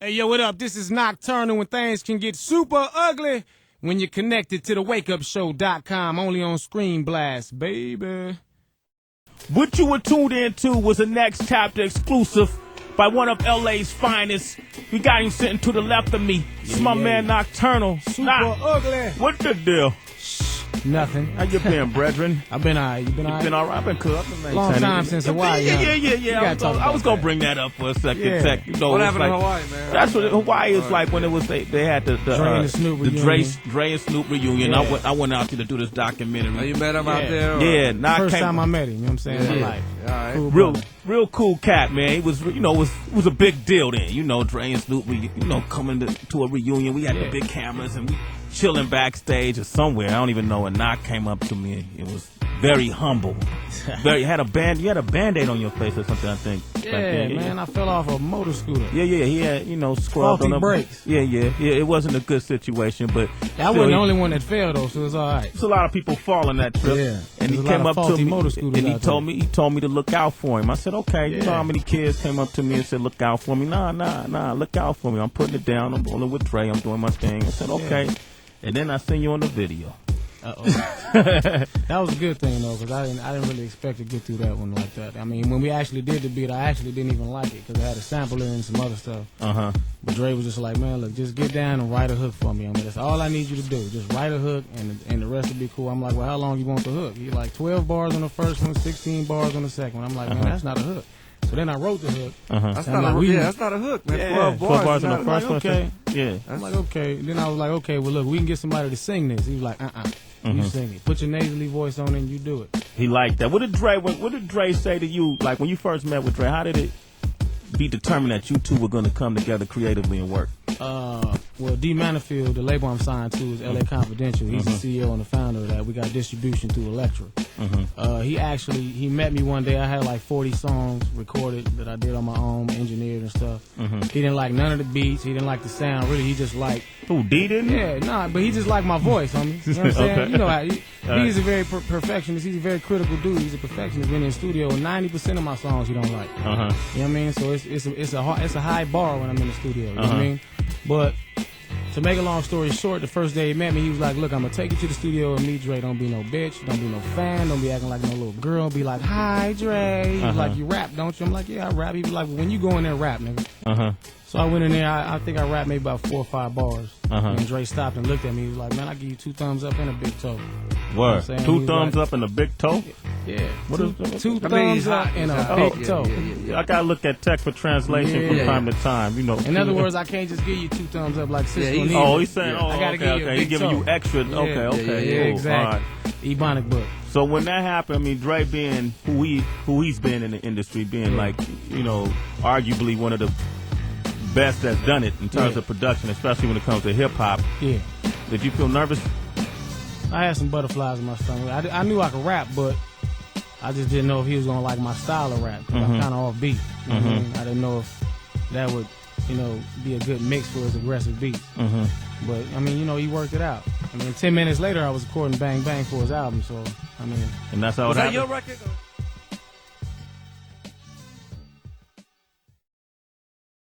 Hey, yo, what up? This is Knoc-Turn'al when things can get super ugly when you're connected to the wakeupshow.com, only on Screen Blast, baby. What you were tuned into was a Next Chapter exclusive by one of LA's finest. We got him sitting to the left of me. It's my man Knoc-Turn'al. Super ugly. What the deal? Nothing. How you been, brethren? I've been all right. You been all right? Been all right. I've been cool. Long time since Hawaii. Yeah. I was gonna bring that up for a second. Yeah. You know, What happened like, in Hawaii, man? That's what Hawaii is like when it was they had the Dre and Snoop reunion. Yeah. I went out there to do this documentary. Oh, you met him out there? Or? Yeah, First time I met him, you know what I'm saying? Yeah. Like, All right. cool real brother. cool cat, man. It was, it was a big deal then. You know, Dre and Snoop, coming to a reunion. We had the big cameras and we chilling backstage or somewhere. I don't even know. And Knoc came up to me. It was very humble. You had a Band-Aid on your face or something, I think. Yeah, man, I fell off a motor scooter. Yeah. He had, scrubbed Faulty on the brakes. Yeah. It wasn't a good situation, but I wasn't the only one that fell though, so it was all right. there's a lot of people falling that trip. Yeah. And he There's a came lot up of to faulty me motor scooters and he out told me to look out for him. I said, okay. You know Yeah. how many kids came up to me and said, look out for me? Nah, look out for me. I'm putting it down. I'm rolling with Dre. I'm doing my thing. I said, okay. Yeah. And then I seen you on the video. Uh-oh. That was a good thing though, because I didn't really expect to get through that one like that. I mean, when we actually did the beat, I actually didn't even like it because I had a sample in and some other stuff. But Dre was just like, man, look, just get down and write a hook for me. I mean, that's all I need you to do. Just write a hook, and the rest will be cool. I'm like, well, how long you want the hook? He's like, 12 bars on the first one, 16 bars on the second one. I'm like, man, that's not a hook. So then I wrote the hook. That's not a hook, man. Yeah. 12 bars on the first one. Okay. Yeah. I'm like, okay. Then I was like, okay, well, look, we can get somebody to sing this. He was like, you sing it. Put your nasally voice on it and you do it. He liked that. What did Dre say to you? Like when you first met with Dre, how did it be determined that you two were going to come together creatively and work? Well, D. Manifield, the label I'm signed to, is LA Confidential. He's the CEO and the founder of that. We got distribution through Elektra. He met me one day. I had like 40 songs recorded that I did on my own, engineered and stuff. He didn't like none of the beats. He didn't like the sound. Really, he just liked... Who, D didn't? Yeah, nah, but he just liked my voice, homie. You know what I'm saying? Okay. You know how he's a very perfectionist. He's a very critical dude. He's a perfectionist. Been in the studio, and 90% of my songs he don't like. You know what I mean? So it's a high bar when I'm in the studio. You know what I mean? But to make a long story short, the first day he met me, he was like, look, I'm going to take you to the studio and meet Dre. Don't be no bitch. Don't be no fan. Don't be acting like no little girl. Be like, hi, Dre. He was like, you rap, don't you? I'm like, yeah, I rap. He was like, well, when you go in there, rap, nigga. So I went in there. I think I rapped maybe about 4 or 5 bars. And Dre stopped and looked at me. He was like, man, I give you 2 thumbs up and a big toe. Word. You know 2 thumbs up and a big toe? Yeah. What is 2 thumbs up and a big toe. I gotta look at tech for translation from time to time. You know. In other words, I can't just give you 2 thumbs up like Cisco. He's saying, I gotta give you a big He's giving toe. you extra. Okay, Yeah, cool. exactly. All right. Ebonic book. So when that happened, I mean, Dre being who he's been in the industry, being like, arguably one of the best that's done it in terms of production, especially when it comes to hip hop. Yeah. Did you feel nervous? I had some butterflies in my stomach. I knew I could rap, but I just didn't know if he was gonna like my style of rap. I'm kind of off beat. You know what I mean? I didn't know if that would, be a good mix for his aggressive beats. But I mean, he worked it out. I mean, 10 minutes later, I was recording Bang Bang for his album. So I mean, and that's how was it that happened. your record?